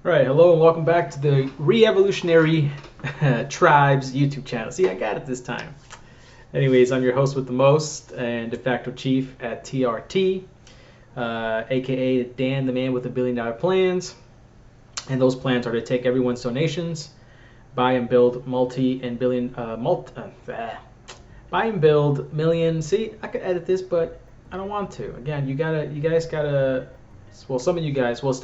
All right, hello and welcome back to the Re-Evolutionary Tribes YouTube channel. See, I got it this time. Anyways, I'm your host with the most and de facto chief at TRT, aka Dan, the man with $1 billion plans. And those plans are to take everyone's donations, buy and build buy and build million. See, I could edit this, but I don't want to. Again, you guys gotta. Well, some of you guys, well,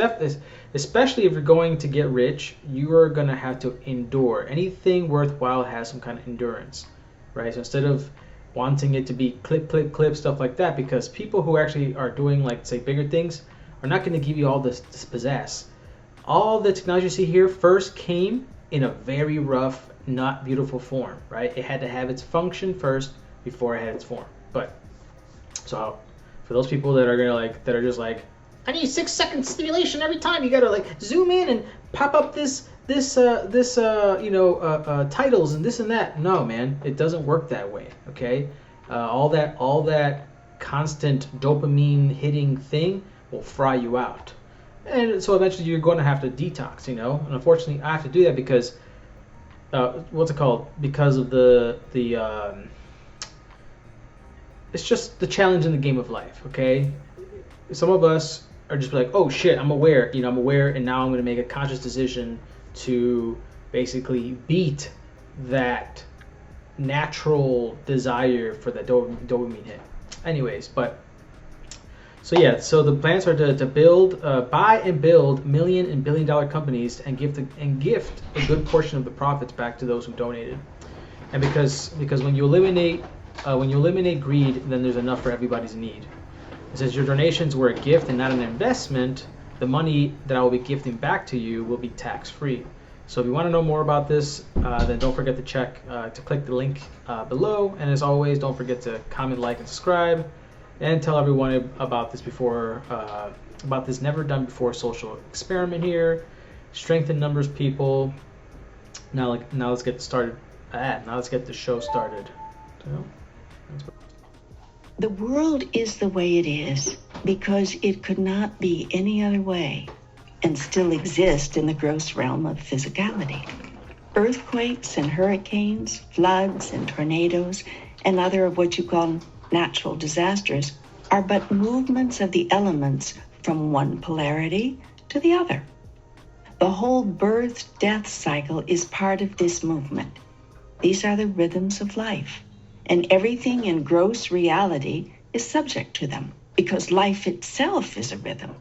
especially if you're going to get rich, you are going to have to endure. Anything worthwhile has some kind of endurance, right? So instead of wanting it to be clip, clip, clip, stuff like that, because people who actually are doing, like, say, bigger things are not going to give you all this pizzazz. All the technology you see here first came in a very rough, not beautiful form, right? It had to have its function first before it had its form. But, so, for those people that are going to, that are just like, I need 6-second stimulation every time. You gotta zoom in and pop up titles and this and that. No, man, it doesn't work that way. Okay, all that constant dopamine hitting thing will fry you out, and so eventually you're going to have to detox. And unfortunately, I have to do that because what's it called? Because of the it's just the challenge in the game of life. Okay, some of us are just like, oh shit, I'm aware, and now I'm going to make a conscious decision to basically beat that natural desire for that dopamine hit. Anyways, so the plans are to build, buy and build million and billion-dollar companies and gift a good portion of the profits back to those who donated. And because when you eliminate greed, then there's enough for everybody's need. Since your donations were a gift and not an investment, the money that I will be gifting back to you will be tax-free. So if you want to know more about this, then don't forget to click the link below. And as always, don't forget to comment, like, and subscribe, and tell everyone about this about this never done before social experiment here. Strength in numbers, people. Now let's get started. Now let's get the show started. The world is the way it is because it could not be any other way and still exist in the gross realm of physicality. Earthquakes and hurricanes, floods and tornadoes, and other of what you call natural disasters are but movements of the elements from one polarity to the other. The whole birth-death cycle is part of this movement. These are the rhythms of life. And everything in gross reality is subject to them because life itself is a rhythm.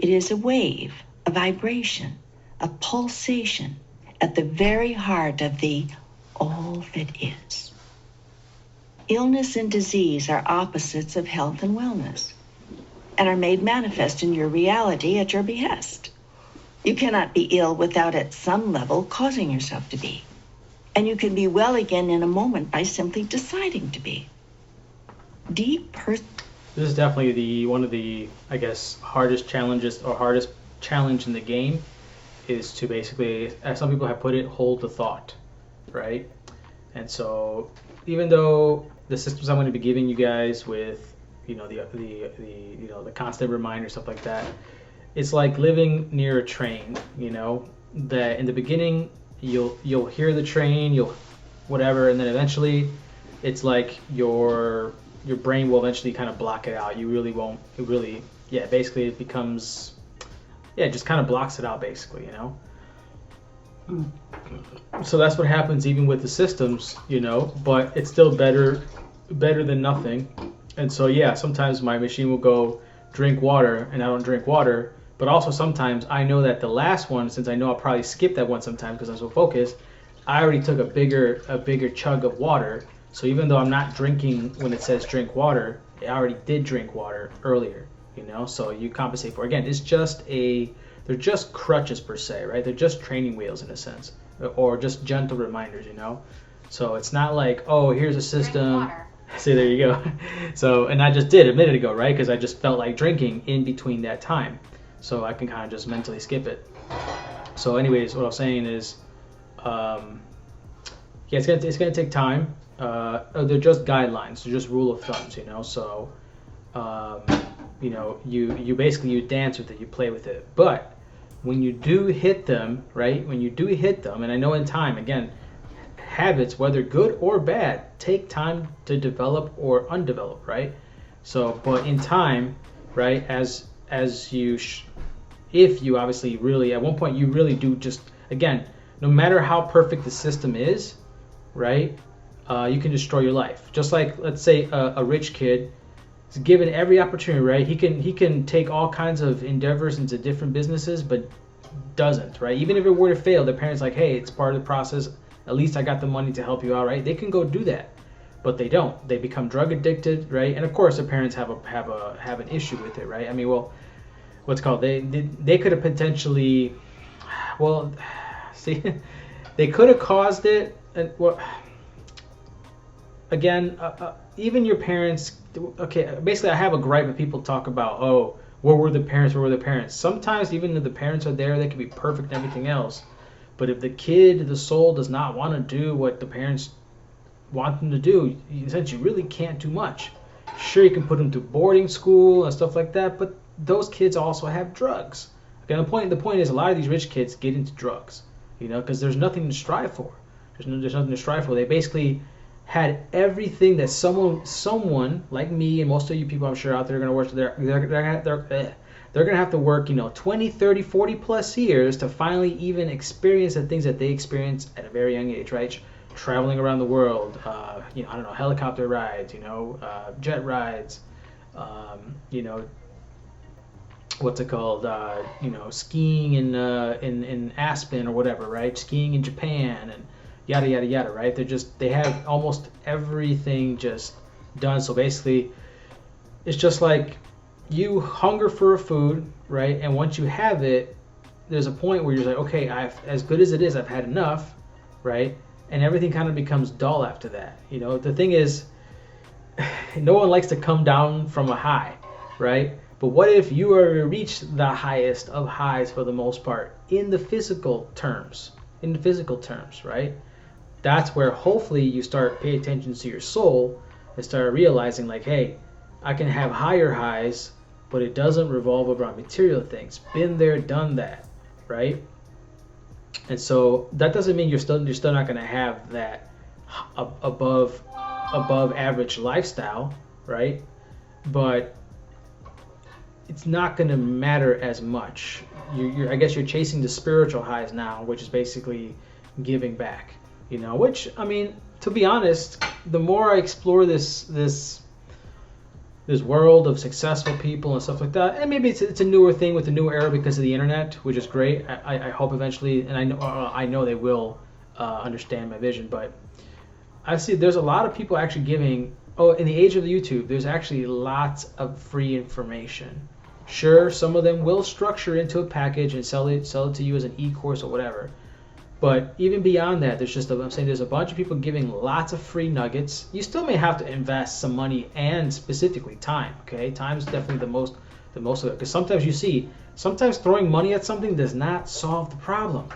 It is a wave, a vibration, a pulsation at the very heart of the all that is. Illness and disease are opposites of health and wellness and are made manifest in your reality at your behest. You cannot be ill without at some level causing yourself to be. And you can be well again in a moment by simply deciding to be. This is definitely one of the, I guess, hardest challenge in the game is to basically, as some people have put it, hold the thought, right? And so even though the systems I'm going to be giving you guys with, the constant reminder, stuff like that, it's like living near a train, that in the beginning, you'll hear the train, you'll whatever, and then eventually it's like your brain will eventually kind of block it out. You really won't. Basically it becomes, it just kind of blocks it out basically, So that's what happens even with the systems, but it's still better than nothing. And so sometimes my machine will go drink water and I don't drink water. But also sometimes I know that the last one, since I know I'll probably skip that one sometimes because I'm so focused, I already took a bigger chug of water. So even though I'm not drinking when it says drink water, I already did drink water earlier, So you compensate for it. Again, they're just crutches per se, right? They're just training wheels in a sense, or just gentle reminders, So it's not like, oh, here's a system. See, there you go. So, and I just did a minute ago, right? Because I just felt like drinking in between that time. So I can kind of just mentally skip it. So anyways, what I was saying is, it's gonna take time. They're just guidelines, they're just rule of thumbs, So, you dance with it, you play with it. But when you do hit them, right? When you do hit them, and I know in time, again, habits, whether good or bad, take time to develop or undevelop, right? So, but in time, right, as you, if you obviously really, at one point you really do just, again, no matter how perfect the system is, right, you can destroy your life. Just like, let's say a rich kid is given every opportunity, right? He can take all kinds of endeavors into different businesses, but doesn't, right? Even if it were to fail, the parents like, hey, it's part of the process. At least I got the money to help you out, right? They can go do that, but they don't. They become drug addicted, right? And of course, the parents have an issue with it, right? I mean, well, what's called they could have potentially, well, see, they could have caused it. And well, again, even your parents. Okay, basically, I have a gripe when people talk about, oh, where were the parents? Where were the parents? Sometimes even if the parents are there, they can be perfect and everything else. But if the kid, the soul, does not want to do what the parents want them to do, essentially you really can't do much. Sure, you can put them through boarding school and stuff like that, but those kids also have drugs. Again, the point is a lot of these rich kids get into drugs, because there's nothing to strive for. There's nothing to strive for. They basically had everything that someone like me and most of you people I'm sure out there are going to work. They're going to have to work, 20, 30, 40 plus years to finally even experience the things that they experienced at a very young age, right? Traveling around the world, I don't know, helicopter rides, jet rides, what's it called, skiing in Aspen or whatever, right? Skiing in Japan and yada, yada, yada, right? They have almost everything just done. So basically, it's just like you hunger for a food, right? And once you have it, there's a point where you're like, okay, as good as it is, I've had enough, right? And everything kind of becomes dull after that. The thing is, no one likes to come down from a high, right? But what if you already reached the highest of highs for the most part in the physical terms, right? That's where hopefully you start paying attention to your soul and start realizing like, hey, I can have higher highs, but it doesn't revolve around material things. Been there, done that, right? And so that doesn't mean you're still not going to have that above average lifestyle, right? But it's not going to matter as much. I guess you're chasing the spiritual highs now, which is basically giving back. Which, I mean, to be honest, the more I explore this world of successful people and stuff like that, and maybe it's a newer thing with the new era because of the internet, which is great. I hope eventually, and I know they will understand my vision, but I see there's a lot of people actually giving. Oh, in the age of YouTube, there's actually lots of free information. Sure, some of them will structure into a package and sell it to you as an e-course or whatever. But even beyond that, there's a bunch of people giving lots of free nuggets. You still may have to invest some money and specifically time. Okay, time is definitely the most of it, because sometimes throwing money at something does not solve the problem.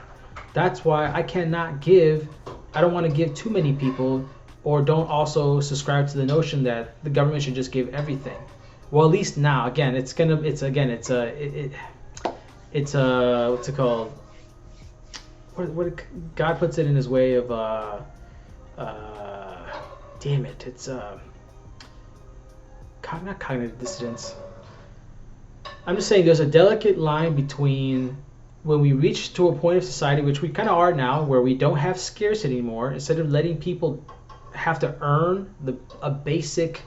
That's why I don't want to give too many people, or don't also subscribe to the notion that the government should just give everything. Well, at least now, again, what's it called? What God puts it in his way of damn it, it's not cognitive dissonance. I'm just saying there's a delicate line between when we reach to a point of society, which we kind of are now, where we don't have scarcity anymore. Instead of letting people have to earn a basic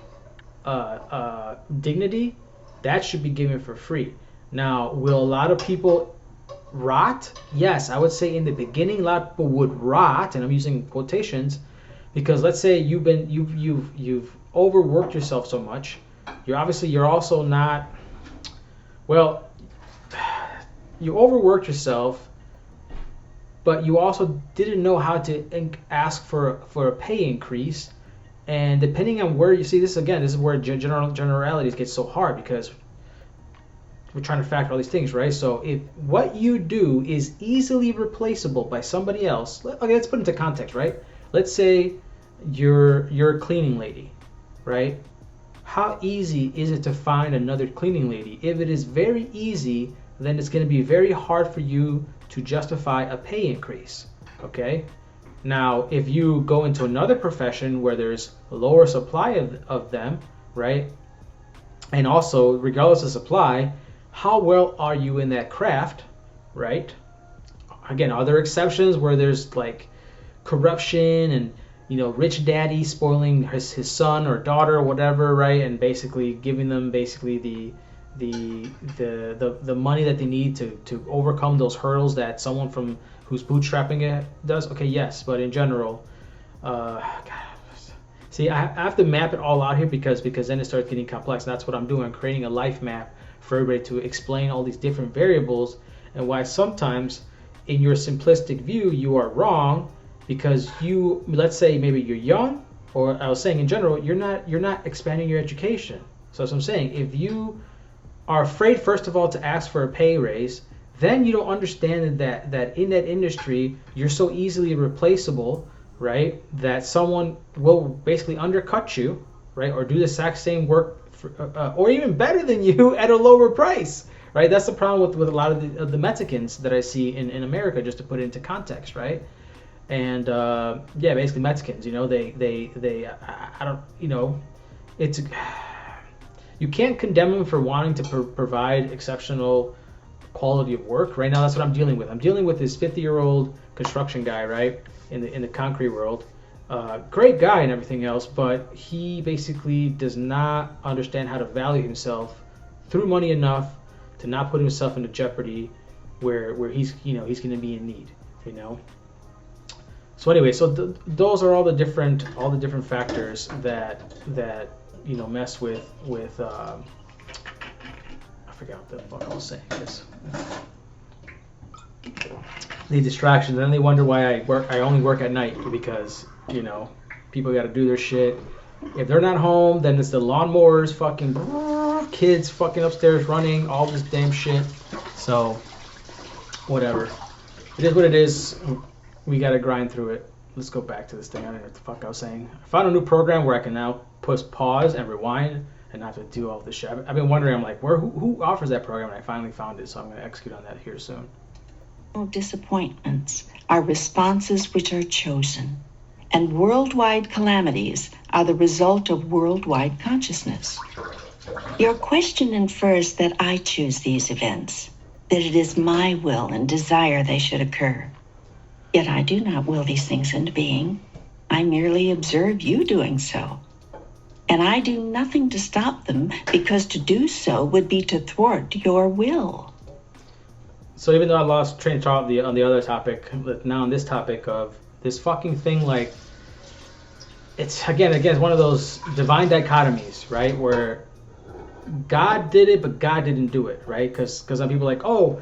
dignity, that should be given for free. Now, will a lot of people rot? Yes, I would say in the beginning a lot of people would rot, and I'm using quotations because let's say you've overworked yourself so much. You're also not, well, you overworked yourself, but you also didn't know how to ask for a pay increase. And depending on where you see this, again, this is where generalities get so hard because we're trying to factor all these things, right? So if what you do is easily replaceable by somebody else, okay, let's put it into context, right? Let's say you're a cleaning lady, right? How easy is it to find another cleaning lady? If it is very easy then it's going to be very hard for you to justify a pay increase. Okay? Now, if you go into another profession where there's a lower supply of them, right? And also, regardless of supply, how well are you in that craft, right? Again, are there exceptions where there's like corruption and, you know, rich daddy spoiling his son or daughter or whatever, right? And basically giving them basically the money that they need to overcome those hurdles that someone from who's bootstrapping it does? Okay, yes, but in general, God, see, I have to map it all out here because then it starts getting complex. And that's what I'm doing, creating a life map for everybody to explain all these different variables and why sometimes in your simplistic view you are wrong because you, let's say maybe you're young, or I was saying in general, you're not expanding your education. So as I'm saying, if you are afraid first of all to ask for a pay raise, then you don't understand that in that industry you're so easily replaceable, right? That someone will basically undercut you, right? Or do the exact same work, or even better than you at a lower price, right? That's the problem with a lot of the Mexicans that I see in America, just to put it into context, right? And yeah, basically Mexicans, you know, they I don't, you know, it's, you can't condemn them for wanting to provide exceptional quality of work. Right now, that's what I'm dealing with. I'm dealing with this 50-year-old construction guy, right, in the concrete world. Great guy and everything else, but he basically does not understand how to value himself through money enough to not put himself into jeopardy where he's, you know, he's going to be in need, you know. So anyway, so those are all the different factors that you know mess with I forgot what the fuck I was saying. The distractions. And then they wonder why I only work at night, because, you know, people got to do their shit. If they're not home, then it's the lawnmowers, fucking kids fucking upstairs running, all this damn shit. So, whatever. It is what it is. We got to grind through it. Let's go back to this thing. I don't know what the fuck I was saying. I found a new program where I can now push pause and rewind and not have to do all this shit. I've been wondering, I'm like, who offers that program? And I finally found it, so I'm going to execute on that here soon. Disappointments are responses which are chosen, and worldwide calamities are the result of worldwide consciousness. Your question infers that I choose these events, that it is my will and desire they should occur. Yet I do not will these things into being. I merely observe you doing so. And I do nothing to stop them, because to do so would be to thwart your will. So even though I lost train of thought on the other topic, now on this topic of this fucking thing, like, it's again one of those divine dichotomies, right? Where God did it, but God didn't do it, right? Because some people are like, oh,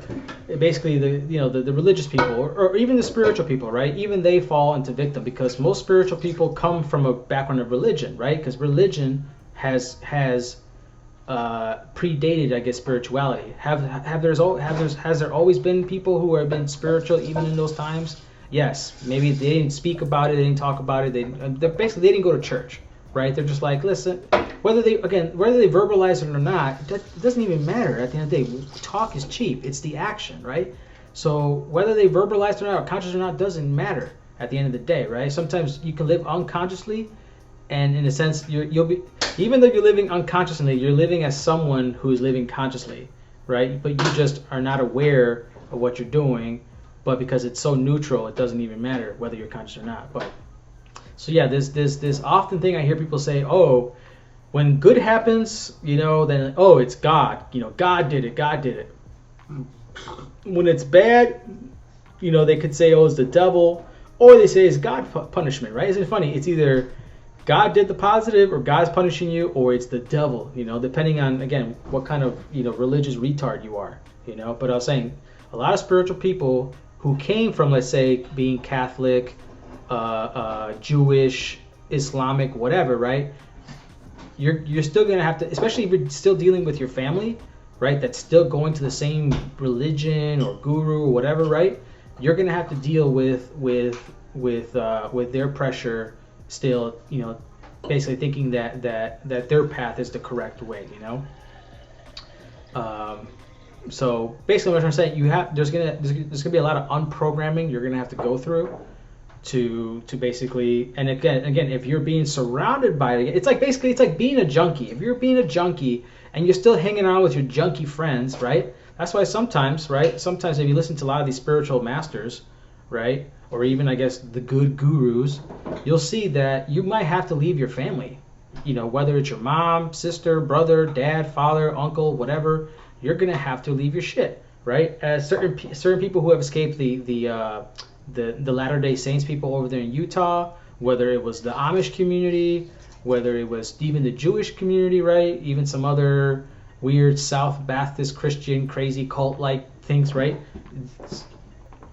basically the religious people or even the spiritual people, right? Even they fall into victim, because most spiritual people come from a background of religion, right? Because religion has predated, I guess, spirituality. Has there always been people who have been spiritual even in those times? Yes. Maybe they didn't speak about it, they didn't talk about it. They didn't go to church, right? They're just like, listen. Whether they verbalize it or not, it doesn't even matter. At the end of the day, talk is cheap. It's the action, right? So whether they verbalize it or not, or conscious or not, doesn't matter at the end of the day, right? Sometimes you can live unconsciously, and in a sense, you'll be, even though you're living unconsciously, you're living as someone who is living consciously, right? But you just are not aware of what you're doing. But because it's so neutral, it doesn't even matter whether you're conscious or not. But so yeah, this often thing I hear people say, oh, when good happens, you know, then, oh, it's God. You know, God did it. When it's bad, you know, they could say, oh, it's the devil. Or they say it's God punishment, right? Isn't it funny? It's either God did the positive or God's punishing you, or it's the devil, you know, depending on, again, what kind of, you know, religious retard you are, you know. But I was saying, a lot of spiritual people who came from, let's say, being Catholic, Jewish, Islamic, whatever, right? You're still going to have to, especially if you're still dealing with your family, right, that's still going to the same religion or guru or whatever, right? You're going to have to deal with their pressure still, you know, basically thinking that their path is the correct way, you know. So basically, what I'm saying, there's gonna be a lot of unprogramming you're gonna have to go through to basically, and again, if you're being surrounded by it, it's like being a junkie. If you're being a junkie and you're still hanging out with your junkie friends, right? That's why sometimes, right? Sometimes if you listen to a lot of these spiritual masters, right, or even I guess the good gurus, you'll see that you might have to leave your family. Whether it's your mom, sister, brother, dad, father, uncle, whatever, you're gonna have to leave your shit, right? As certain people who have escaped the Latter-day Saints people over there in Utah, whether it was the Amish community, whether it was even the Jewish community, right? Even some other weird South Baptist Christian crazy cult-like things, right?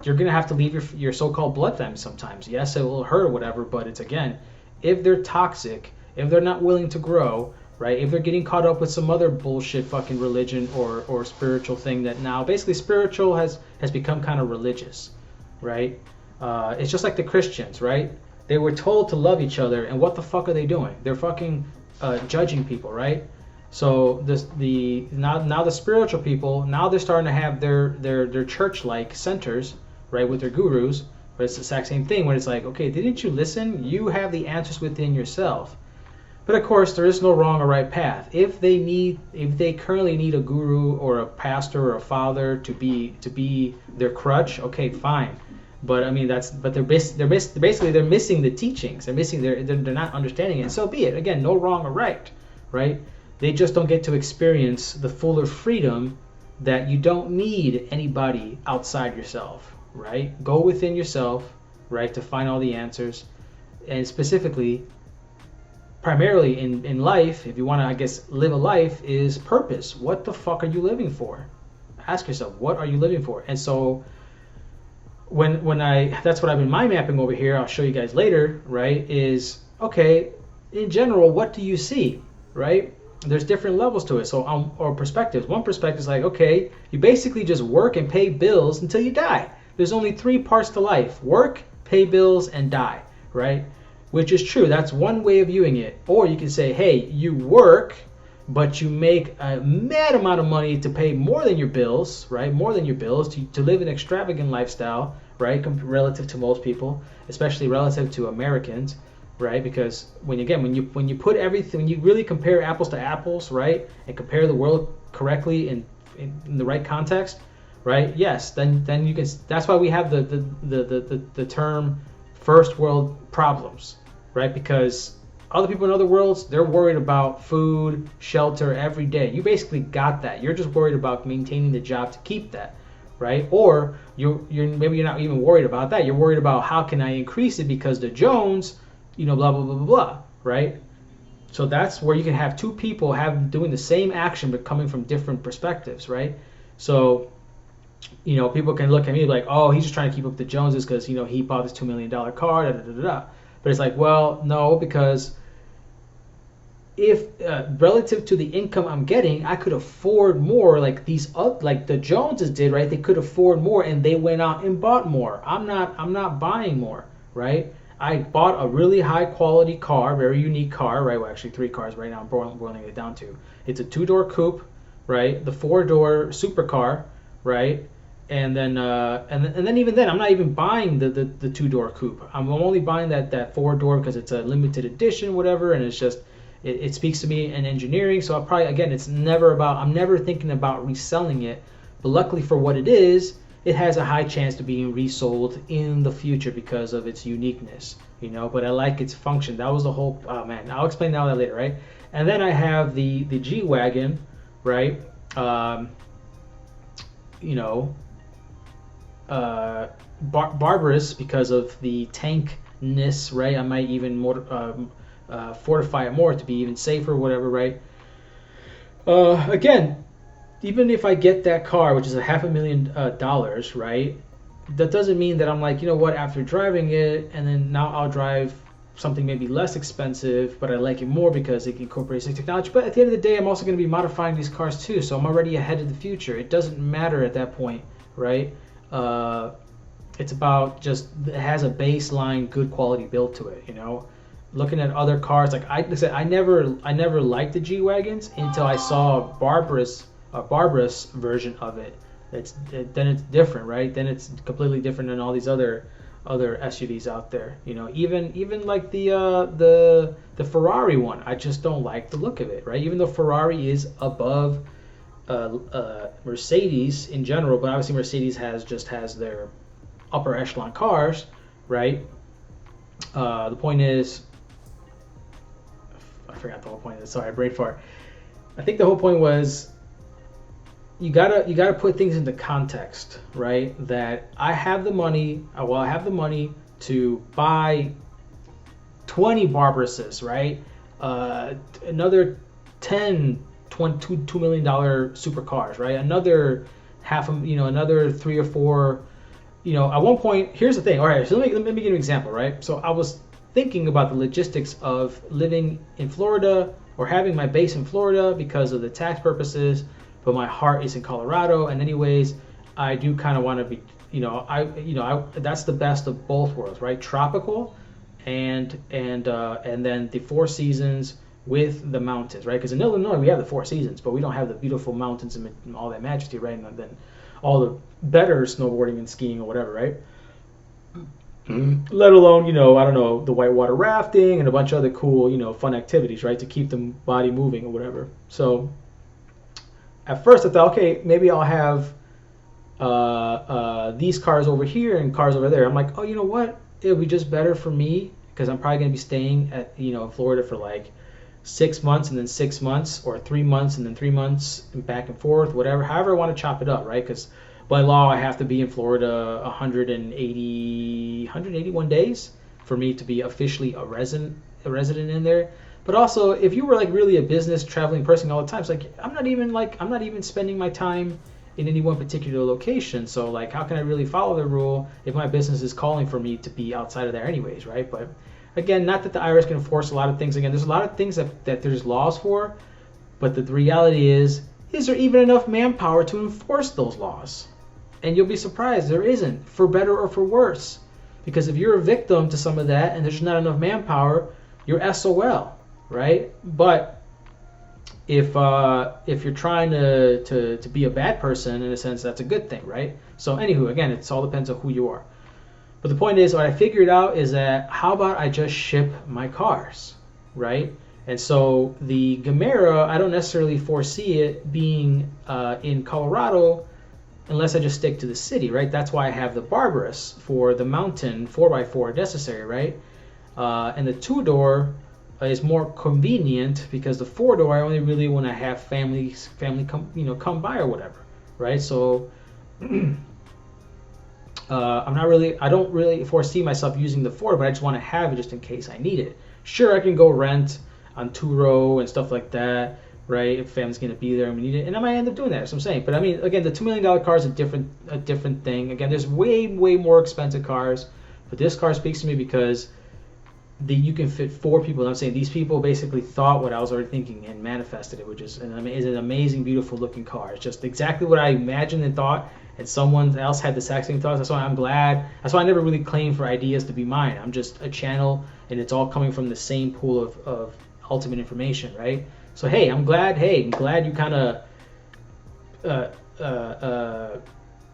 You're gonna have to leave your so-called blood family sometimes. Yes, it will hurt or whatever, but it's again, if they're toxic, if they're not willing to grow, right? If they're getting caught up with some other bullshit fucking religion or spiritual thing that now basically spiritual has become kind of religious, right? It's just like the Christians, right? They were told to love each other, and what the fuck are they doing? They're fucking judging people, right? So now the spiritual people, now they're starting to have their church-like centers, right, with their gurus. But it's the exact same thing when it's like, okay, didn't you listen? You have the answers within yourself. But of course, there is no wrong or right path. If they currently need a guru or a pastor or a father to be their crutch, okay, fine. But I mean they're basically they're missing the teachings. They're not understanding it. So be it. Again, no wrong or right? They just don't get to experience the fuller freedom that you don't need anybody outside yourself, right? Go within yourself, right, to find all the answers, and specifically. Primarily in life, if you want to, I guess, live a life, is purpose. What the fuck are you living for? Ask yourself, what are you living for? And so that's what I've been mind mapping over here, I'll show you guys later, right, is, okay, in general, what do you see, right? There's different levels to it, so or perspectives. One perspective is like, okay, you basically just work and pay bills until you die. There's only 3 parts to life: work, pay bills, and die, right? Which is true. That's one way of viewing it. Or you can say, hey, you work, but you make a mad amount of money to pay more than your bills, right? More than your bills to live an extravagant lifestyle, right? Relative to most people, especially relative to Americans, right? Because when you put everything, when you really compare apples to apples, right, and compare the world correctly in the right context, right? Yes, then you can. That's why we have the term first world problems. Right? Because other people in other worlds, they're worried about food, shelter every day. You basically got that. You're just worried about maintaining the job to keep that, right? Or maybe you're not even worried about that. You're worried about how can I increase it because the Jones, blah blah blah blah blah, right? So that's where you can have 2 people doing the same action but coming from different perspectives, right? So people can look at me like, oh, he's just trying to keep up with the Joneses because he bought this $2 million car, da da da da. But it's like, well, no, because if relative to the income I'm getting, I could afford more, like like the Joneses did, right? They could afford more, and they went out and bought more. I'm not buying more, right? I bought a really high quality car, very unique car, right? Well, actually 3 cars right now. I'm boiling it down to. It's a 2-door coupe, right? The 4-door supercar, right? And then even then, I'm not even buying the 2-door coupe. I'm only buying that 4-door because it's a limited edition, whatever, and it's just it speaks to me in engineering. So I'll probably, again, I'm never thinking about reselling it. But luckily for what it is, it has a high chance of being resold in the future because of its uniqueness, But I like its function. That was the whole. Oh man, I'll explain all that later, right? And then I have the G-Wagon, right? Barbarous because of the tankness, right? I might even fortify it more to be even safer, whatever, right? Again, even if I get that car, which is $500,000, right? That doesn't mean that I'm like, after driving it, and then now I'll drive something maybe less expensive, but I like it more because it incorporates the technology. But at the end of the day, I'm also going to be modifying these cars too, so I'm already ahead of the future. It doesn't matter at that point, right? It's about just it has a baseline good quality build to it, Looking at other cars, like I said, I never liked the G-Wagons until I saw Barbarous barbarous version of it, then it's different, right? Then it's completely different than all these other SUVs out there. Even like the Ferrari one, I just don't like the look of it, right? Even though Ferrari is above Mercedes in general, but obviously Mercedes has their upper echelon cars, right? The point is, I forgot the whole point of this. Sorry, brain fart. I think the whole point was you gotta put things into context, right? That I have the money to buy 20 Barbaresses, right? Another 10, $2 million supercars, right? Another another 3 or 4. At one point, here's the thing. All right, so let me give you an example, right? So I was thinking about the logistics of living in Florida or having my base in Florida because of the tax purposes, but my heart is in Colorado. And anyways, I do kind of want to be, that's the best of both worlds, right? Tropical and then the 4 seasons with the mountains, right? Because in Illinois we have the 4 seasons, but we don't have the beautiful mountains and all that majesty, right? And then all the better snowboarding and skiing or whatever, right? Let alone, I don't know, the whitewater rafting and a bunch of other cool, fun activities, right? To keep the body moving or whatever. So at first I thought, okay, maybe I'll have these cars over here and cars over there. I'm like, oh, you know what? It'll be just better for me because I'm probably going to be staying at, in Florida for like 6 months and then 6 months, or 3 months and then 3 months, and back and forth, whatever, however I want to chop it up, right? Because by law I have to be in Florida 181 days for me to be officially a resident in there. But also, if you were like really a business traveling person all the time, it's like I'm not even spending my time in any one particular location. So like, how can I really follow the rule if my business is calling for me to be outside of there anyways, right? But again, not that the IRS can enforce a lot of things. Again, there's a lot of things that there's laws for, but the reality is there even enough manpower to enforce those laws? And you'll be surprised there isn't, for better or for worse. Because if you're a victim to some of that and there's not enough manpower, you're SOL, right? But if you're trying to be a bad person, in a sense, that's a good thing, right? So anywho, again, it all depends on who you are. But the point is, what I figured out is that how about I just ship my cars, right? And so the Gamera, I don't necessarily foresee it being in Colorado unless I just stick to the city, right? That's why I have the Barbarous for the mountain 4x4 necessary, right? And the 2-door is more convenient because the 4-door I only really want to have family come by or whatever, right? So I don't really foresee myself using the 4, but I just want to have it just in case I need it. Sure, I can go rent on Turo and stuff like that, right? If family's gonna be there and we need it, and I might end up doing that. That's what I'm saying. But I mean, again, the $2 million car is a different thing. Again, there's way more expensive cars, but this car speaks to me because you can fit 4 people. And I'm saying these people basically thought what I was already thinking and manifested it, which is an amazing, beautiful looking car. It's just exactly what I imagined and thought, and someone else had the exact same thoughts. That's why I'm glad. That's why I never really claim for ideas to be mine. I'm just a channel, and it's all coming from the same pool of ultimate information, right? So hey, I'm glad you kind of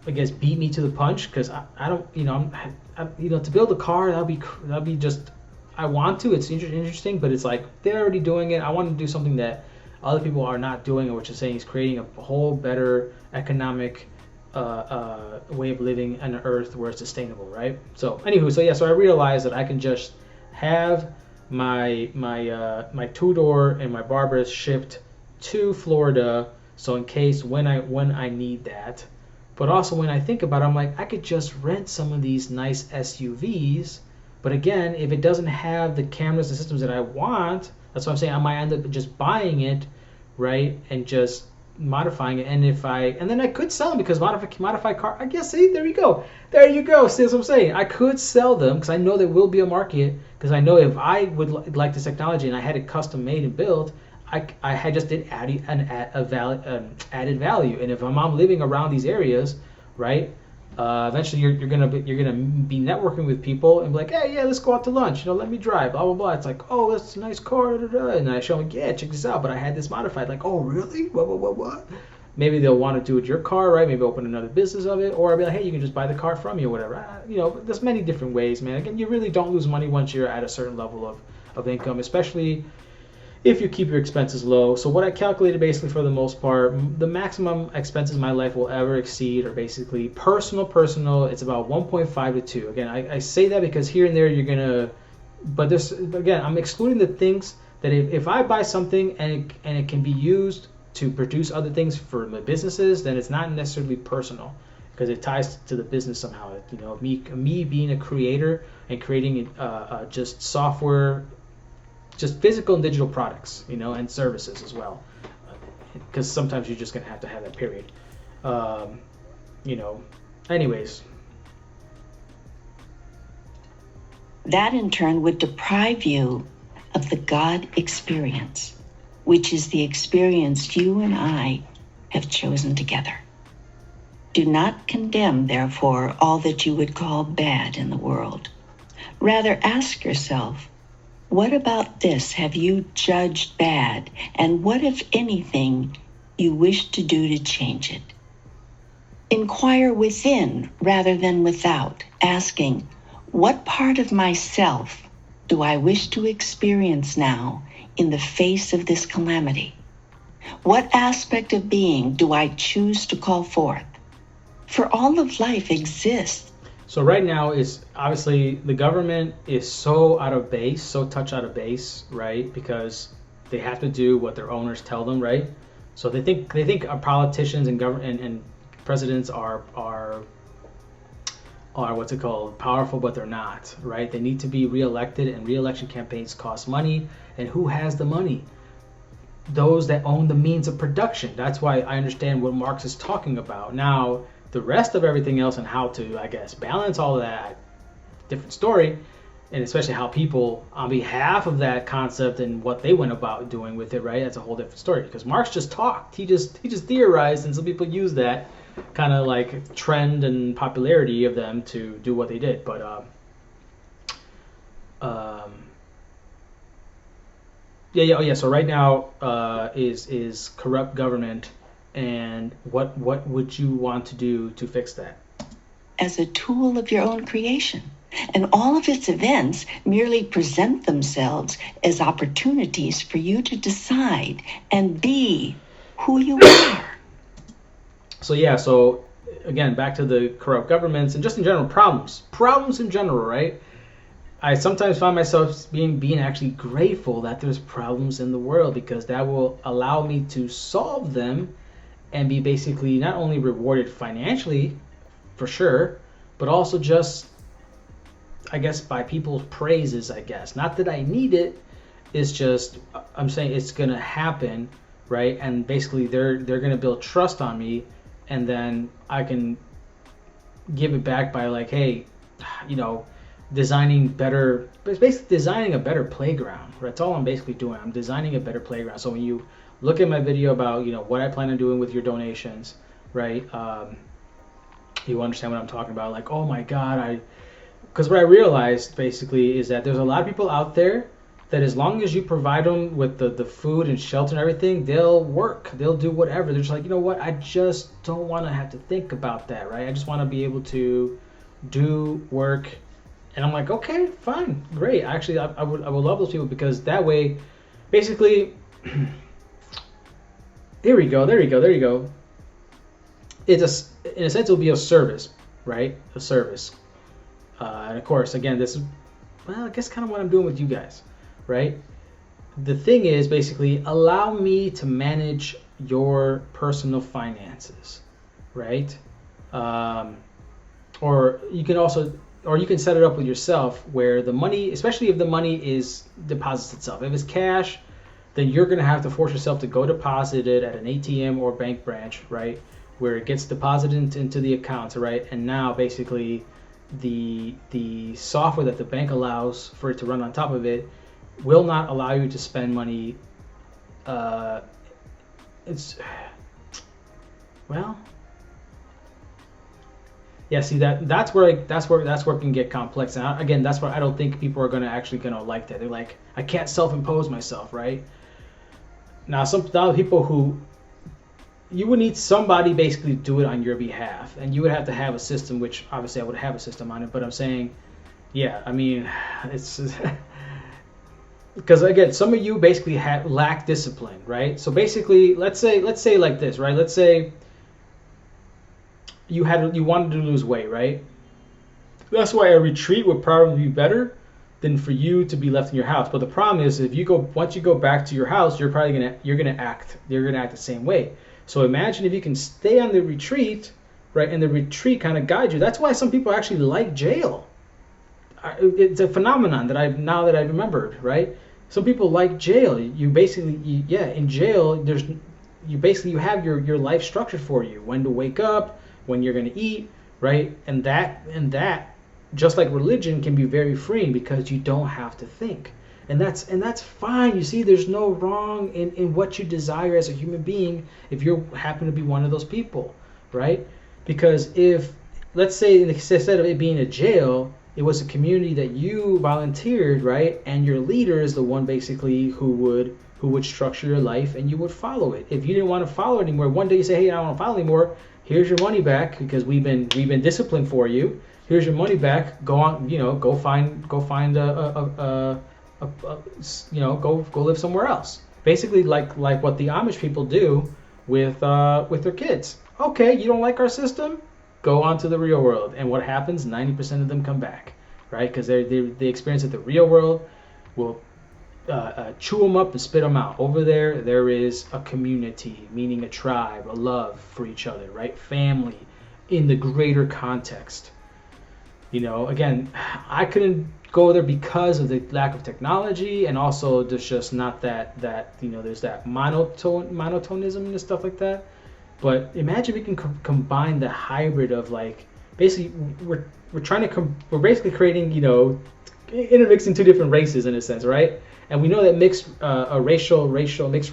I guess beat me to the punch, because I don't, to build a car, that'll be just, I want to, it's interesting, but it's like they're already doing it. I want to do something that other people are not doing, which is saying is creating a whole better economic way of living on Earth where it's sustainable, right? So anywho, so I realized that I can just have my 2-door and my Barbarous shipped to Florida, so in case when I need that. But also when I think about it, I'm like, I could just rent some of these nice SUVs, but again, if it doesn't have the cameras and systems that I want, that's what I'm saying, I might end up just buying it, right, and just modifying it. And then I could sell them, because modified car, I guess, see, there you go, see what I'm saying, I could sell them because I know there will be a market, because I know if I would like this technology and I had it custom made and built, I had just did added value. And if I'm living around these areas, right, eventually you're gonna be networking with people and be like, hey, yeah, let's go out to lunch, let me drive, blah blah blah. It's like, oh, that's a nice car, da, da, da. And I show them, yeah, check this out, but I had this modified. Like, oh really? What? maybe they'll want to do it your car, right? Maybe open another business of it, or I'll be like, hey, you can just buy the car from me or whatever. There's many different ways, man. Again, you really don't lose money once you're at a certain level of income, especially if you keep your expenses low. So what I calculated basically for the most part, the maximum expenses my life will ever exceed are basically personal. It's about 1.5 to 2. Again, I say that because here and there you're gonna, but this again, I'm excluding the things that if I buy something and it can be used to produce other things for my businesses, then it's not necessarily personal because it ties to the business somehow. Me being a creator and creating just software, just physical and digital products, and services as well, because sometimes you're just gonna have to have that period. Anyways. That in turn would deprive you of the God experience, which is the experience you and I have chosen together. Do not condemn, therefore, all that you would call bad in the world. Rather ask yourself, what about this have you judged bad, and what, if anything, you wish to do to change it? Inquire within rather than without, asking, what part of myself do I wish to experience now in the face of this calamity? What aspect of being do I choose to call forth? For all of life exists. So right now is obviously the government is so touch out of base, right? Because they have to do what their owners tell them, right? So they think our politicians and government and presidents are what's it called, powerful, but they're not, right? They need to be reelected, and reelection campaigns cost money. And who has the money? Those that own the means of production. That's why I understand what Marx is talking about. Now, the rest of everything else and how to, I guess, balance all of that, different story, and especially how people, on behalf of that concept and what they went about doing with it, right? That's a whole different story. Because Marx just talked, he just theorized, and some people use that kind of like trend and popularity of them to do what they did. But so right now is corrupt government, and what would you want to do to fix that? As a tool of your own creation, and all of its events merely present themselves as opportunities for you to decide and be who you are. So again, back to the corrupt governments and just in general problems in general, right? I sometimes find myself being actually grateful that there's problems in the world, because that will allow me to solve them and be basically not only rewarded financially, for sure, but also just, I guess, by people's praises, I guess. Not that I need it, it's just, I'm saying it's going to happen, right? And basically they're going to build trust on me, and then I can give it back by like, hey, designing better, it's basically designing a better playground. Right? That's all I'm basically doing. I'm designing a better playground. So when you look at my video about, what I plan on doing with your donations, right? You understand what I'm talking about. Like, oh my God, because what I realized basically is that there's a lot of people out there that as long as you provide them with the food and shelter and everything, they'll work. They'll do whatever. They're just like, you know what? I just don't want to have to think about that, right? I just want to be able to do work. And I'm like, okay, fine, great. Actually, I would love those people, because that way, basically, there you go. It's in a sense, it'll be a service, right? A service. And of course, again, this is, I guess kind of what I'm doing with you guys, right? The thing is, basically, allow me to manage your personal finances, right? Or you can set it up with yourself where the money, especially if the money deposits itself. If it's cash, then you're going to have to force yourself to go deposit it at an ATM or bank branch, right? Where it gets deposited into the accounts, right? And now basically the software that the bank allows for it to run on top of it will not allow you to spend money. See that's where it can get complex. And again, that's where I don't think people are gonna like that. They're like, I can't self-impose myself, right? Now, some other people who you would need somebody basically to do it on your behalf, and you would have to have a system, which obviously I would have a system on it, but I'm saying, yeah, I mean, it's because again, some of you basically lack discipline, right? So basically, let's say like this, right? Let's say you wanted to lose weight, right? That's why a retreat would probably be better than for you to be left in your house. But the problem is, once you go back to your house, you're gonna act the same way. So imagine if you can stay on the retreat, right? And the retreat kind of guides you. That's why some people actually like jail. It's a phenomenon that I've remembered, right? Some people like jail. You basically, in jail, you have your life structured for you. When to wake up, when you're gonna eat, right? And that, just like religion, can be very freeing because you don't have to think. And that's fine. You see, there's no wrong in what you desire as a human being if you happen to be one of those people, right? Because if, let's say, instead of it being a jail, it was a community that you volunteered, right? And your leader is the one basically who would structure your life, and you would follow it. If you didn't want to follow it anymore, one day you say, hey, I don't want to follow anymore. Here's your money back because we've been disciplined for you. Here's your money back. Go on, go find go live somewhere else. Basically, like what the Amish people do with their kids. Okay, you don't like our system? Go on to the real world. And what happens? 90% of them come back, right? Because they experience that the real world will chew them up and spit them out. Over there is a community, meaning a tribe, a love for each other, right? Family, in the greater context. Again, I couldn't go there because of the lack of technology, and also there's just not that there's that monotonism and stuff like that. But imagine we can combine the hybrid of, like, basically we're basically creating intermixing two different races in a sense, right? And we know that mixed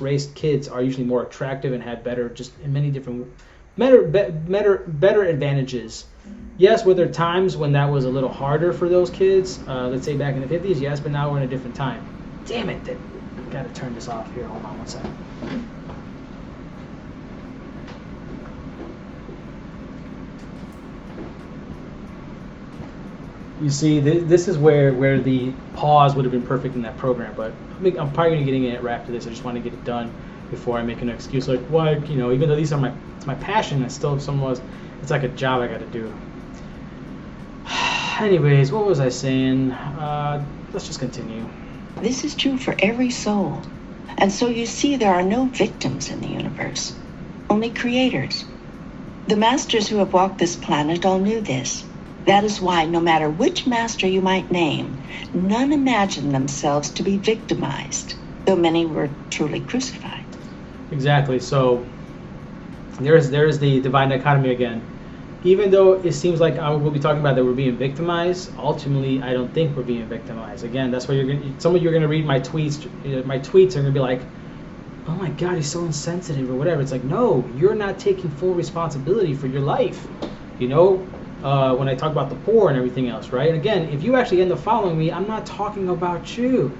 race kids are usually more attractive and have better, just in many different better advantages. Yes, were there times when that was a little harder for those kids? Let's say back in the 50s, yes, but now we're in a different time. Damn it! Gotta turn this off here. Hold on one second. You see, this is where the pause would have been perfect in that program, but I'm probably going to get it right after this. I just want to get it done before I make an excuse like, why, even though these are it's my passion, it's still it's like a job I got to do. Anyways, what was I saying? Let's just continue. This is true for every soul. And so you see, there are no victims in the universe, only creators. The masters who have walked this planet all knew this. That is why, no matter which master you might name, none imagined themselves to be victimized, though many were truly crucified. Exactly. So there's the divine dichotomy again. Even though it seems like we'll be talking about that we're being victimized, ultimately I don't think we're being victimized. Again, that's why some of you are going to read my tweets. My tweets are going to be like, oh my God, he's so insensitive or whatever. It's like, no, you're not taking full responsibility for your life. When I talk about the poor and everything else, right? And again, if you actually end up following me, I'm not talking about you,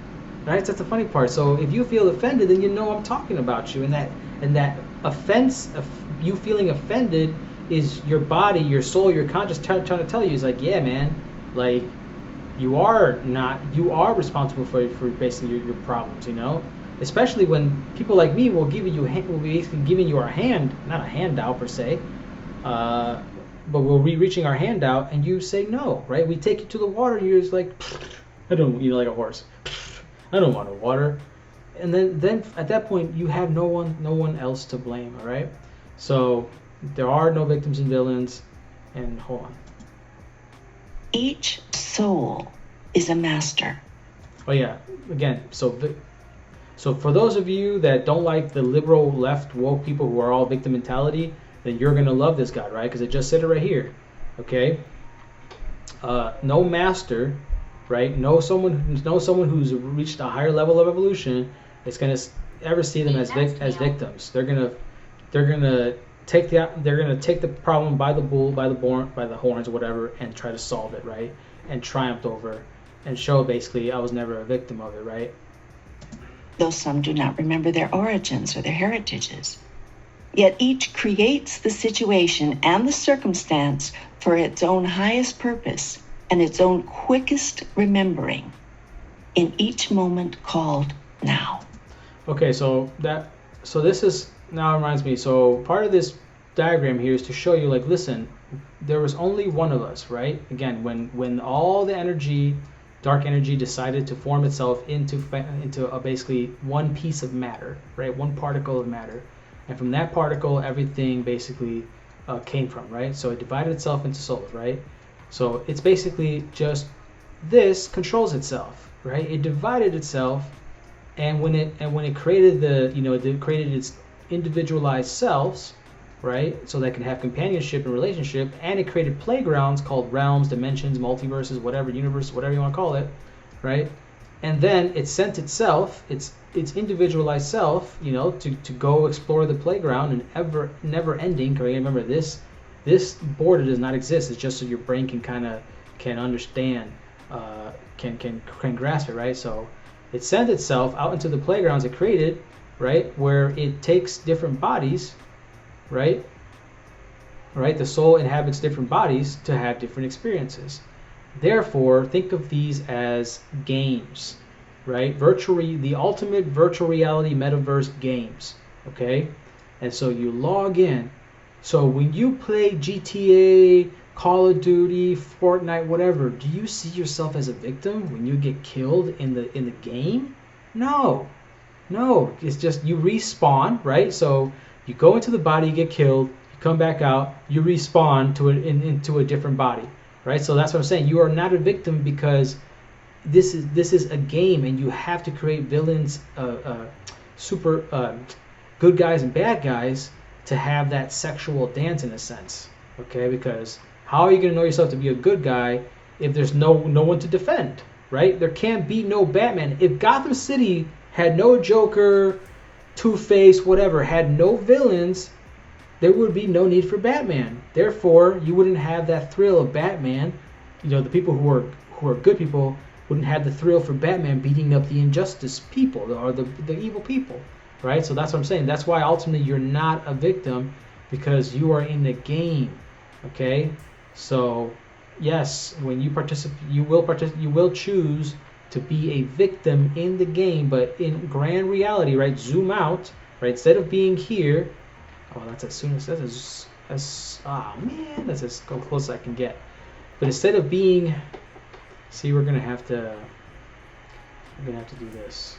right? That's the funny part. So if you feel offended, then I'm talking about you, and that offense, of you feeling offended, is your body, your soul, your conscious trying to tell you, is like, yeah, man, like you are responsible for basically your problems, Especially when people like me will be basically giving you our hand, not a handout per se. But we'll be reaching our hand out, and you say no, right? We take you to the water, and you're just like, I don't, like a horse. I don't want no water. And then at that point, you have no one else to blame, all right? So there are no victims and villains. And hold on. Each soul is a master. Oh yeah, again, so for those of you that don't like the liberal left woke people who are all victim mentality, then you're going to love this guy, right? Because it just said it right here, okay? No master, right? No someone who's reached a higher level of evolution is going to ever see them as victims. They're going to take the problem by the horns or whatever, and try to solve it, right? And triumph over, and show basically I was never a victim of it, right? Though some do not remember their origins or their heritages. Yet each creates the situation and the circumstance for its own highest purpose and its own quickest remembering in each moment called now. Okay, so this is now reminds me. So part of this diagram here is to show you, like, listen, there was only one of us, right? Again, when all the energy, dark energy, decided to form itself into basically one piece of matter, right? One particle of matter, and from that particle, everything basically came from, right? So it divided itself into souls, right? So it's basically just this controls itself, right? It divided itself, and when it created it created its individualized selves, right? So that can have companionship and relationship, and it created playgrounds called realms, dimensions, multiverses, whatever, universe, whatever you want to call it, right? And then it sent itself, its individualized self, to go explore the playground, and never ending. Remember, this border does not exist. It's just so your brain can understand, can grasp it, right? So it sent itself out into the playgrounds it created, right, where it takes different bodies, right? Right? The soul inhabits different bodies to have different experiences. Therefore, think of these as games, right? The ultimate virtual reality metaverse games, okay? And so you log in. So when you play GTA, Call of Duty, Fortnite, whatever, do you see yourself as a victim when you get killed in the game? No. It's just you respawn, right? So you go into the body, you get killed, you come back out, you respawn into a different body, right? So that's what I'm saying. You are not a victim, because this is a game, and you have to create villains, super good guys and bad guys, to have that sexual dance in a sense, okay? Because how are you going to know yourself to be a good guy if there's no one to defend, right? There can't be no Batman. If Gotham City had no Joker, Two-Face, whatever, had no villains, there would be no need for Batman. Therefore, you wouldn't have that thrill of Batman. The people who are good people wouldn't have the thrill for Batman beating up the injustice people, or the evil people, right? So that's what I'm saying. That's why ultimately you're not a victim, because you are in the game, okay? So yes, when you participate, you will choose to be a victim in the game, but in grand reality, right? Zoom out, right? Instead of being here, that's as close as I can get. But instead of being, see, we're gonna have to do this.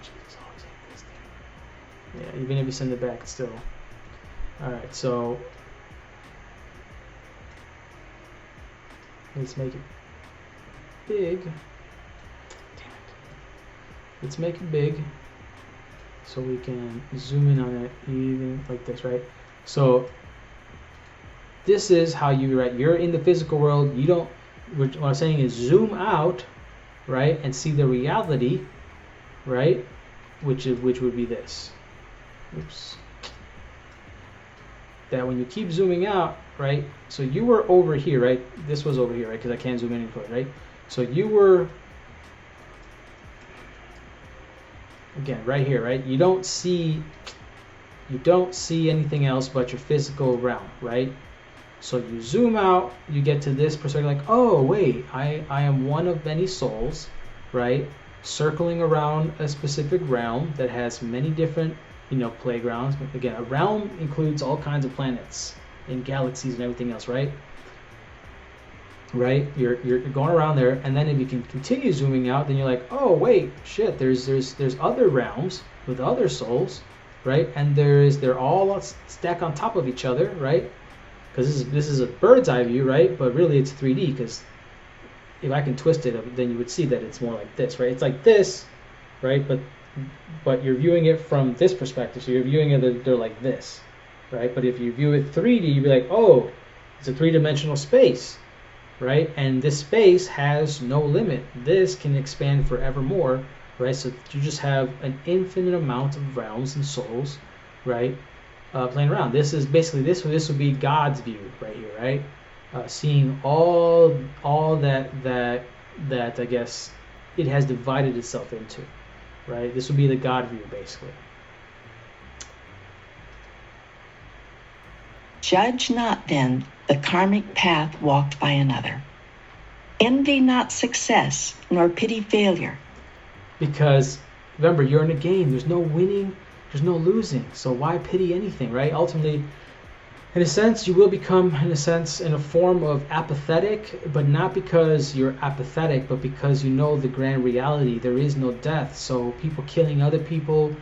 Jesus, always hate this thing. Yeah, even if you send it back, it's still. All right, so let's make it big. Damn it. Let's make it big so we can zoom in on it even like this, right? So this is how you're in the physical world. You don't, what I'm saying is zoom out, right, and see the reality, right, which would be this. Oops. That when you keep zooming out, right, so you were over here, right, this was over here, right, because I can't zoom in anymore, right, so you were, again, right here, right, you don't see anything else but your physical realm, right? So you zoom out, you get to this perspective, like, oh wait, I am one of many souls, right, circling around a specific realm that has many different playgrounds. But again, a realm includes all kinds of planets and galaxies and everything else, right? Right? You're going around there, and then if you can continue zooming out, then you're like, oh wait, shit, there's other realms with other souls, right? And they're all stacked on top of each other, right? Because this is a bird's eye view, right? But really it's 3D, because if I can twist it, then you would see that it's more like this, right? It's like this, right? But you're viewing it from this perspective, so you're viewing it, they're like this, right? But if you view it 3D, you'd be like, oh, it's a three-dimensional space, right? And this space has no limit. This can expand forevermore, right? So you just have an infinite amount of realms and souls, right? Playing around. This is basically this would be God's view right here, right? Seeing all that I guess it has divided itself into. Right? This would be the God view, basically. Judge not then the karmic path walked by another. Envy not success, nor pity failure. Because remember, you're in a game. There's no winning, there's no losing. So why pity anything, right? Ultimately, in a sense, you will become, in a form of apathetic, but not because you're apathetic, but because you know the grand reality. There is no death. So people killing other people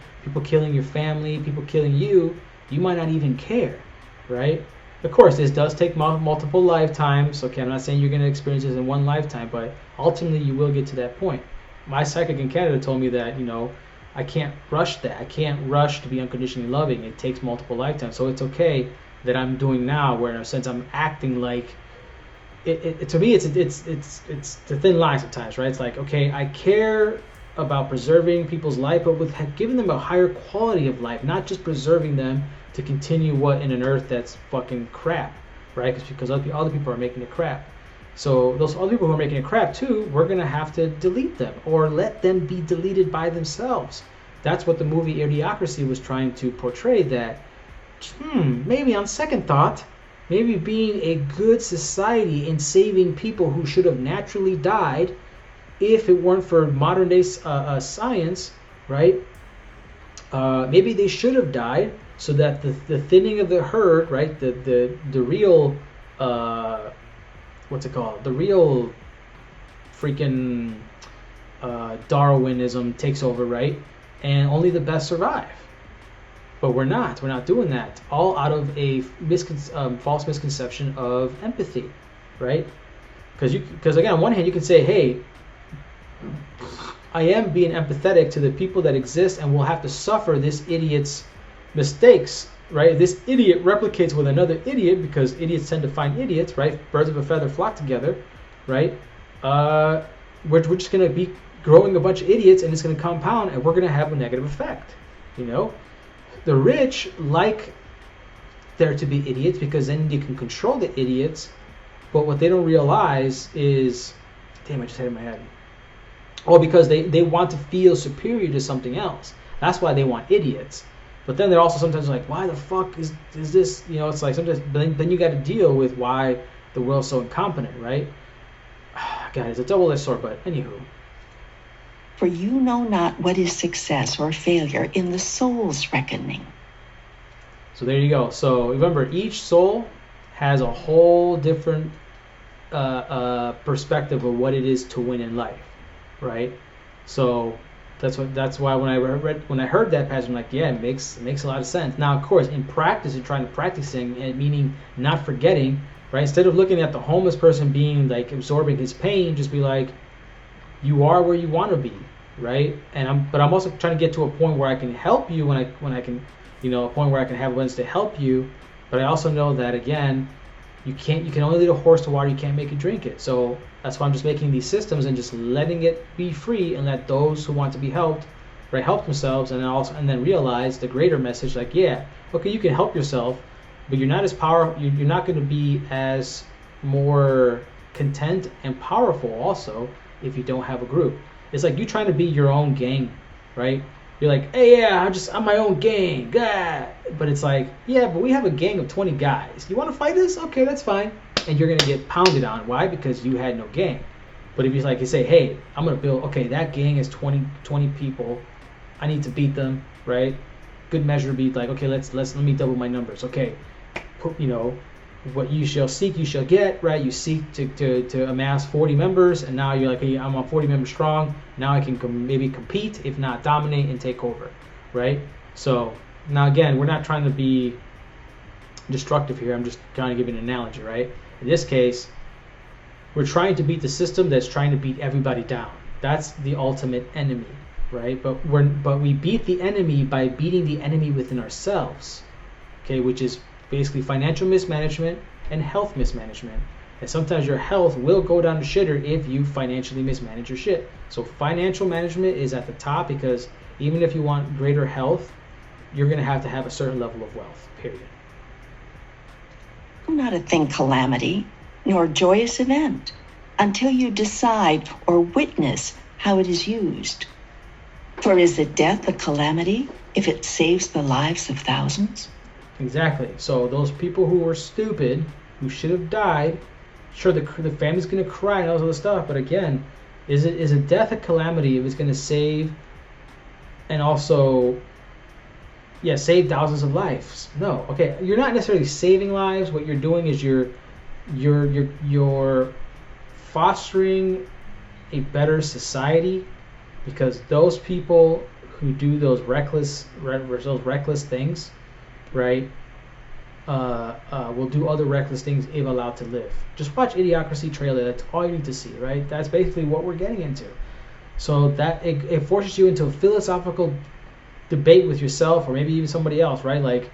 killing your family, people killing you, you might not even care, right? Of course, this does take multiple lifetimes. Okay, I'm not saying you're going to experience this in one lifetime, but ultimately you will get to that point. My psychic in Canada told me that, I can't rush that. I can't rush to be unconditionally loving. It takes multiple lifetimes. So it's okay that I'm doing now, where in a sense I'm acting like it to me, it's the thin line sometimes, right? It's like, okay, I care about preserving people's life, but with giving them a higher quality of life, not just preserving them to continue what in an earth that's fucking crap, right? Because other people are making it crap. So those other people who are making it crap too, we're gonna have to delete them or let them be deleted by themselves. That's what the movie Idiocracy was trying to portray. That maybe on second thought, maybe being a good society in saving people who should have naturally died, if it weren't for modern day science, right? Maybe they should have died, so that the thinning of the herd, right? The real what's it called? The real freaking Darwinism takes over, right? And only the best survive. But we're not doing that. All out of a false misconception of empathy, right? Because again, on one hand, you can say, hey, I am being empathetic to the people that exist and will have to suffer this idiot's mistakes, right? This idiot replicates with another idiot, because idiots tend to find idiots, right? Birds of a feather flock together, right? We're just going to be growing a bunch of idiots, and it's going to compound, and we're going to have a negative effect, The rich like there to be idiots, because then you can control the idiots. But what they don't realize is, damn, I just had it in my head. Oh, because they want to feel superior to something else. That's why they want idiots. But then they're also sometimes like, why the fuck is this? It's like sometimes then you got to deal with why the world's so incompetent, right? God, it's a double-edged sword, but anywho. For you know not what is success or failure in the soul's reckoning. So there you go. So remember, each soul has a whole different perspective of what it is to win in life, right? So that's why when I heard that passage, I'm like, yeah, it makes a lot of sense. Now, of course, in practice, you're trying to practicing, meaning not forgetting, right? Instead of looking at the homeless person being like absorbing his pain, just be like, you are where you want to be, right? But I'm also trying to get to a point where I can help you when I can, a point where I can have ones to help you. But I also know that, again, you can only lead a horse to water, you can't make it drink it. So that's why I'm just making these systems and just letting it be free, and let those who want to be helped, right, help themselves, and then realize the greater message, like, yeah, okay, you can help yourself, but you're not as you're not going to be as more content and powerful also if you don't have a group. It's like you trying to be your own gang, right? You're like, hey, yeah, I'm my own gang, God. But it's like, yeah, but we have a gang of 20 guys. You want to fight us? Okay, that's fine. And you're going to get pounded on. Why? Because you had no gang. But if you say, hey, I'm going to build, okay, that gang is 20 people. I need to beat them, right? Good measure to be like, okay, let me double my numbers. Okay, what you shall seek, you shall get, right? You seek to amass 40 members, and now you're like, hey, I'm on 40 members strong. Now I can maybe compete, if not dominate and take over, right? So now again, we're not trying to be destructive here. I'm just trying to give an analogy, right? In this case, we're trying to beat the system that's trying to beat everybody down. That's the ultimate enemy, right? But we beat the enemy by beating the enemy within ourselves, okay, which is basically financial mismanagement and health mismanagement. And sometimes your health will go down the shitter if you financially mismanage your shit. So financial management is at the top, because even if you want greater health, you're going to have a certain level of wealth, period. Not a thing calamity, nor joyous event, until you decide or witness how it is used. For is it death a calamity if it saves the lives of thousands? Exactly. So those people who were stupid, who should have died, sure, the family's gonna cry and all this other stuff. But again, is a death a calamity if it's gonna save and also, yeah, save thousands of lives? No. Okay, you're not necessarily saving lives. What you're doing is you're fostering a better society, because those people who do those reckless things, right, will do other reckless things if allowed to live. Just watch Idiocracy trailer. That's all you need to see, right? That's basically what we're getting into. So that it forces you into a philosophical debate with yourself, or maybe even somebody else, right? Like,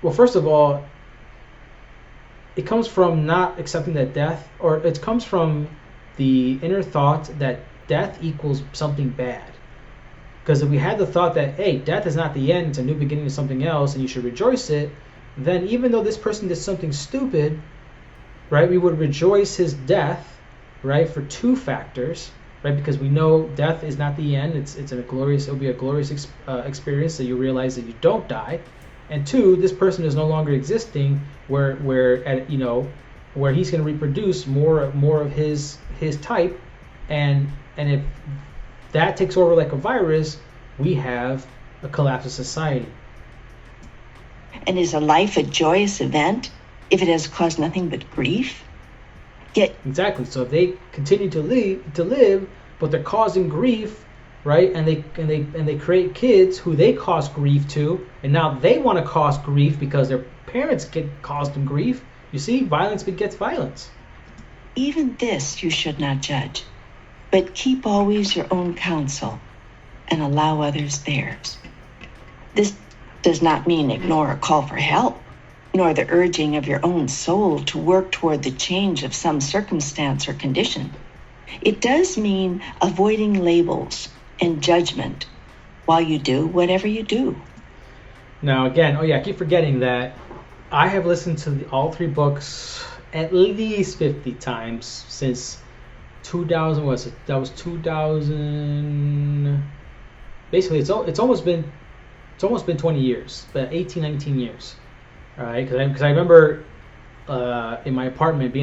well, first of all, it comes from not accepting that death, or it comes from the inner thought that death equals something bad. Because if we had the thought that, hey, death is not the end, it's a new beginning of something else, and you should rejoice it, then even though this person did something stupid, right, we would rejoice his death, right, for two factors, right? Because we know death is not the end. It'll be a glorious experience, so you realize that you don't die. And two, this person is no longer existing, where he's going to reproduce more of his type, and if that takes over like a virus, we have a collapse of society. And is a life a joyous event if it has caused nothing but grief? Yet Exactly. So if they continue to live, but they're causing grief, right? And they create kids who they cause grief to, and now they want to cause grief because their parents caused them grief. You see, violence begets violence. even this you should not judge, but keep always your own counsel and allow others theirs. This does not mean ignore a call for help, nor the urging of your own soul to work toward the change of some circumstance or condition. It does mean avoiding labels and judgment while you do whatever you do. Now, again, I keep forgetting that I have listened to all three books at least 50 times since 2000. That was 2000. Basically, it's almost been 20 years, but 18, 19 years. All right, because I remember being in my apartment,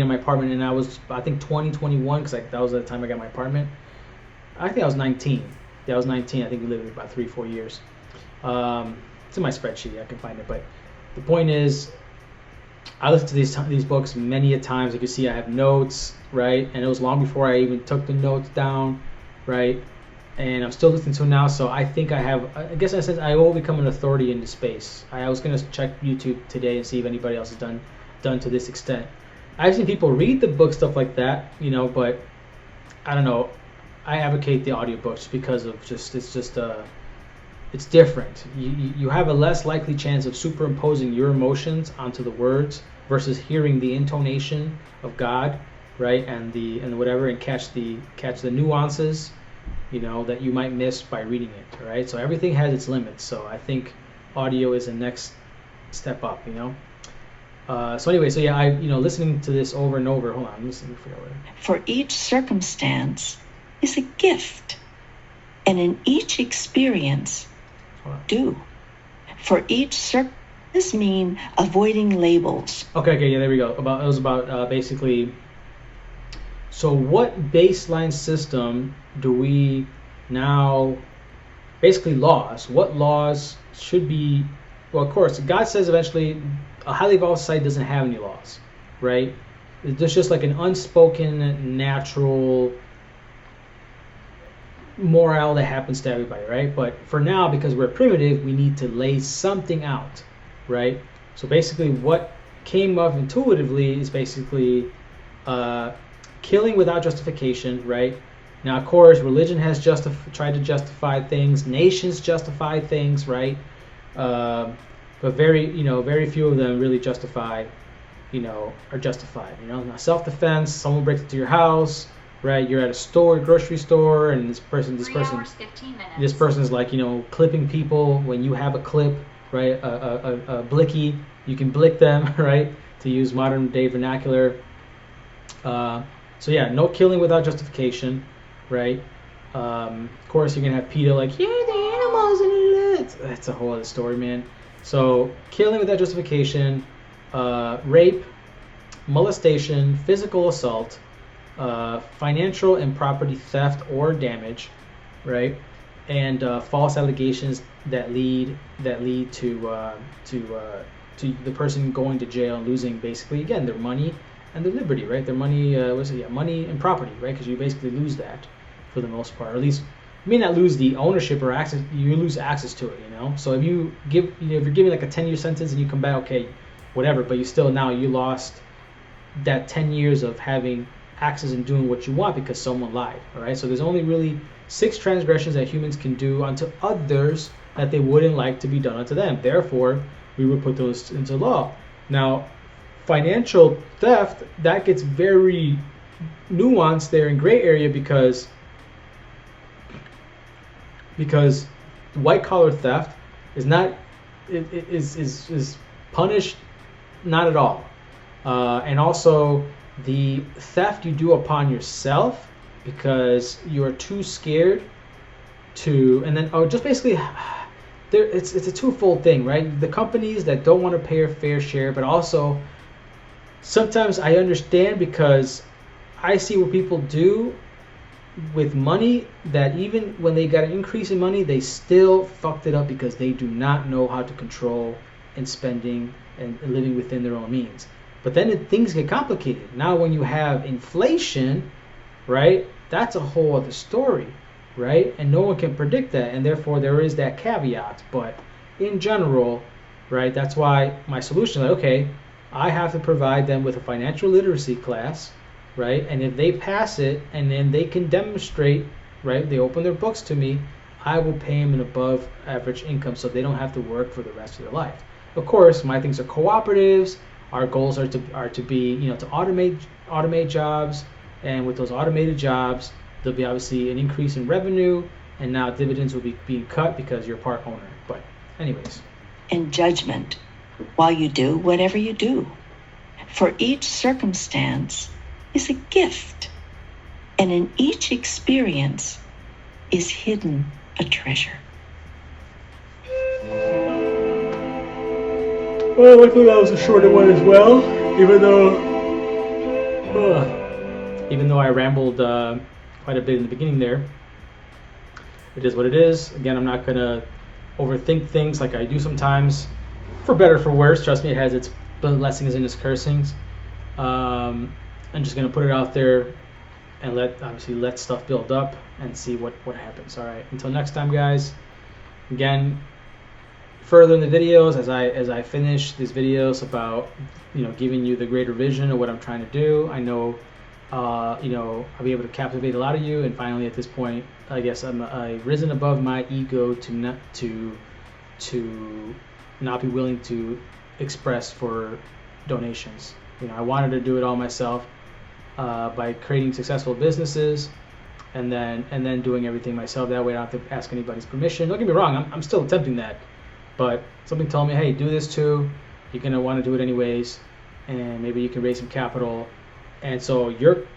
and I think 2021, because that was the time I got my apartment. I think I was 19. Yeah, I was 19. I think we lived about 3-4 years. It's in my spreadsheet. I can find it. But the point is, I listened to these books many a times. You can see I have notes, right? And it was long before I even took the notes down, right? And I'm still listening to it now. So I think I guess I said I will become an authority in this space. I was going to check YouTube today and see if anybody else has done to this extent. I've seen people read the book, stuff like that, but I don't know. I advocate the audiobooks because of it's different. You have a less likely chance of superimposing your emotions onto the words versus hearing the intonation of God, right? And whatever, and catch the nuances, that you might miss by reading it, right? So everything has its limits. So I think audio is the next step up, So anyway, I listening to this over and over. Hold on, let me figure out what. For each circumstance is a gift, and in each experience, do. For each this mean avoiding labels. Okay, yeah, there we go. It was about basically. So what baseline system do we now? Basically, laws. What laws should be? Well, of course, God says eventually a highly evolved society doesn't have any laws, right? There's just like an unspoken natural morale that happens to everybody, right? But for now, because we're primitive, we need to lay something out, right? So basically what came up intuitively is basically killing without justification, right? Now, of course, religion has tried to justify things, nations justify things, right? But very few of them really justify, are justified. Now, self-defense, someone breaks into your house, right? You're at a grocery store, and this person, 3 hours, 15 minutes. This person's like, clipping people. When you have a clip, right? A blicky, you can blick them, right? To use modern day vernacular. No killing without justification, right? Of course, you're gonna have PETA like, yeah, the animals, that's a whole other story, man. So killing without justification, rape, molestation, physical assault, financial and property theft or damage, right? And false allegations that lead to the person going to jail and losing, basically, again, their money and their liberty, right? Their money, money and property, right? Because you basically lose that for the most part, or at least you may not lose the ownership or access, you lose access to it, So if you give, if you're giving like a 10-year sentence and you come back, okay, whatever, but you still now you lost that 10 years of having access and doing what you want because someone lied, all right? So there's only really 6 transgressions that humans can do unto others that they wouldn't like to be done unto them. Therefore, we would put those into law. Now, financial theft, that gets very nuanced there in gray area because white collar theft is not is punished not at all, and also the theft you do upon yourself because you are too scared to, and then just basically it's a twofold thing, right? The companies that don't want to pay a fair share, but also sometimes I understand because I see what people do with money, that even when they got an increase in money, they still fucked it up because they do not know how to control and spending and living within their own means. But then things get complicated. Now when you have inflation, right, that's a whole other story, right? And no one can predict that, and therefore there is that caveat. But in general, right, that's why my solution is like, okay, I have to provide them with a financial literacy class, right? And if they pass it and then they can demonstrate, right, they open their books to me, I will pay them an above average income so they don't have to work for the rest of their life. Of course, my things are cooperatives. Our goals are to be, to automate jobs, and with those automated jobs, there'll be obviously an increase in revenue, and now dividends will be being cut because you're part owner. But anyways. And judgment while you do whatever you do. For each circumstance is a gift, and in each experience is hidden a treasure. Well, luckily that was a shorter one as well, even though I rambled quite a bit in the beginning there. It is what it is. Again, I'm not going to overthink things like I do sometimes, for better or for worse. Trust me, it has its blessings and its cursings. I'm just going to put it out there and let stuff build up and see what happens. All right, until next time, guys. Again, further in the videos, as I finish these videos about giving you the greater vision of what I'm trying to do, I know I'll be able to captivate a lot of you. And finally, at this point, I guess I've risen above my ego to not be willing to express for donations. I wanted to do it all myself by creating successful businesses and then doing everything myself. That way I don't have to ask anybody's permission. Don't get me wrong, I'm still attempting that. But something told me, hey, do this too. You're going to want to do it anyways, and maybe you can raise some capital. And so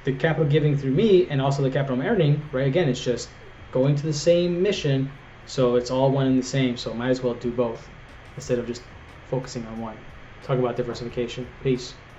the capital giving through me and also the capital I'm earning, right? Again, it's just going to the same mission. So it's all one and the same. So might as well do both instead of just focusing on one. Talk about diversification. Peace.